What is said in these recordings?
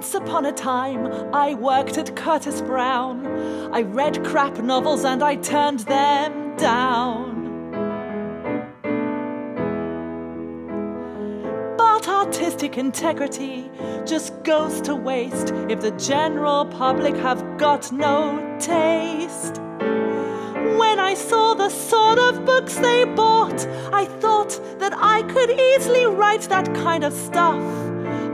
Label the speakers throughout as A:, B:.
A: Once upon a time, I worked at Curtis Brown. I read crap novels and I turned them down. But artistic integrity just goes to waste if the general public have got no taste. When I saw the sort of books they bought, I thought that I could easily write that kind of stuff,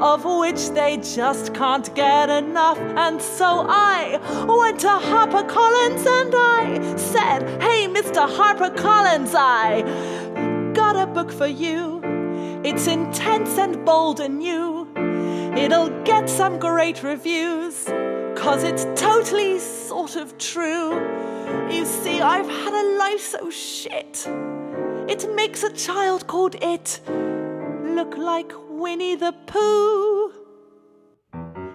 A: of which they just can't get enough. And so I went to HarperCollins and I said, "Hey, Mr. HarperCollins, I got a book for you. It's intense and bold and new. It'll get some great reviews, 'cause it's totally sort of true. You see, I've had a life so shit, it makes a child called It look like Winnie the Pooh.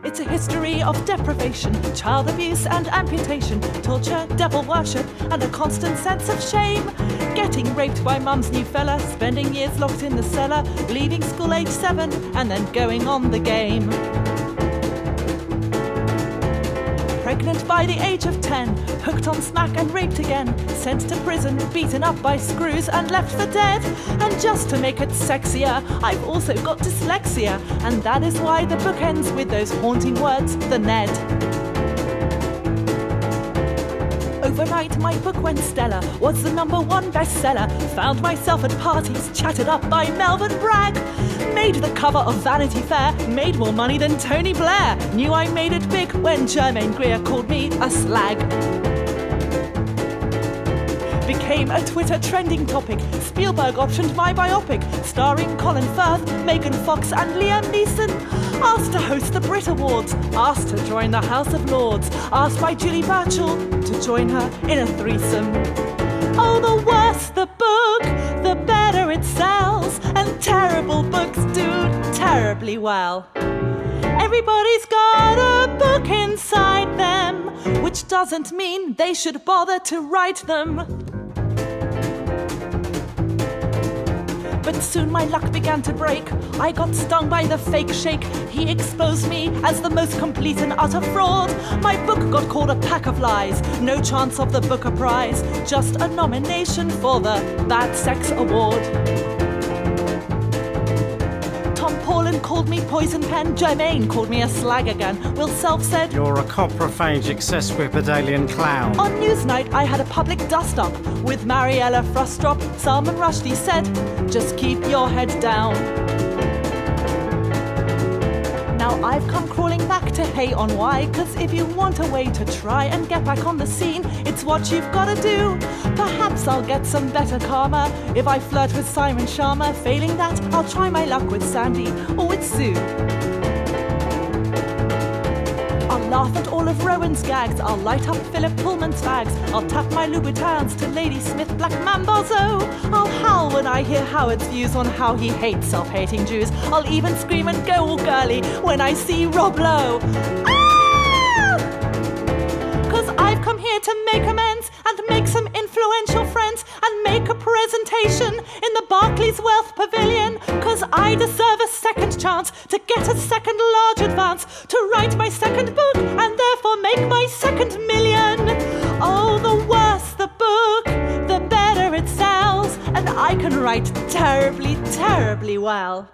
A: It's a history of deprivation, child abuse and amputation, torture, devil worship and a constant sense of shame. Getting raped by mum's new fella, spending years locked in the cellar, leaving school age 7 and then going on the game. Pregnant by the age of 10, hooked on smack and raped again, sent to prison, beaten up by screws and left for dead. And just to make it sexier, I've also got dyslexia, and that is why the book ends with those haunting words, the Ned. Overnight my book went stellar, was the #1 bestseller. Found myself at parties, chatted up by Melvin Bragg. Made the cover of Vanity Fair, made more money than Tony Blair. Knew I made it big when Germaine Greer called me a slag. Became a Twitter trending topic. Spielberg optioned my biopic, starring Colin Firth, Megan Fox and Liam Neeson. Asked to host the Brit Awards, asked to join the House of Lords, asked by Julie Burchill to join her in a threesome. Oh, the worse the book, the better it sells, and terrible books do terribly well. Everybody's got a book inside them, which doesn't mean they should bother to write them. But soon my luck began to break. I got stung by the fake shake. He exposed me as the most complete and utter fraud. My book got called a pack of lies. No chance of the Booker Prize, just a nomination for the Bad Sex Award. Tom Paulin called me Poison Pen. Germaine called me a slag again. Will Self said,
B: "You're a coprophagic sesquipedalian clown."
A: On Newsnight I had a public dust-up with Mariella Frustrop. Salman Rushdie said, "Just keep your head down." Now I've come crawling back to Hey on Wye, 'cause if you want a way to try and get back on the scene, it's what you've got to do. Perhaps I'll get some better karma if I flirt with Simon Sharma. Failing that, I'll try my luck with Sandy or with Sue. I'll laugh at all of Rowan's gags, I'll light up Philip Pullman's bags, I'll tap my Louboutins to Lady Smith Black Mambazo. I'll howl when I hear Howard's views on how he hates self-hating Jews. I'll even scream and go all girly when I see Rob Lowe. Ah! 'Cause I've come here to make amends and make some influential friends and make a presentation in the Barclays Wealth Pavilion. 'Cause I deserve a second chance to get a second large advance, to write my second book and therefore make my second million. Oh, the worse the book, the better it sells, and I can write terribly, terribly well.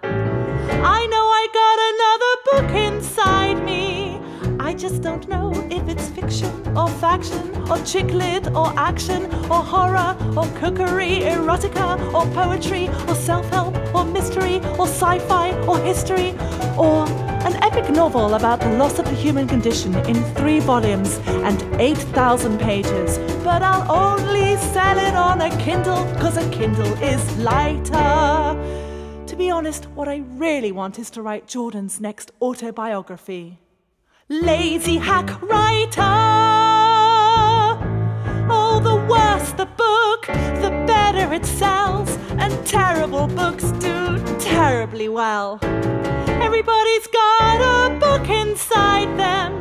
A: I know I got another book inside me. I just don't know if it's fiction or faction or chick lit or action or horror or cookery, erotica or poetry or self-help or mystery or sci-fi or history or an epic novel about the loss of the human condition in 3 volumes and 8,000 pages. But I'll only sell it on a Kindle, 'cause a Kindle is lighter. To be honest, what I really want is to write Jordan's next autobiography. Lazy hack writer. Oh, the worse the book, the better it sells, and terrible books do terribly well. Everybody's got a book inside them,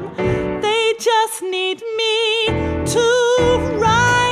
A: they just need me to write.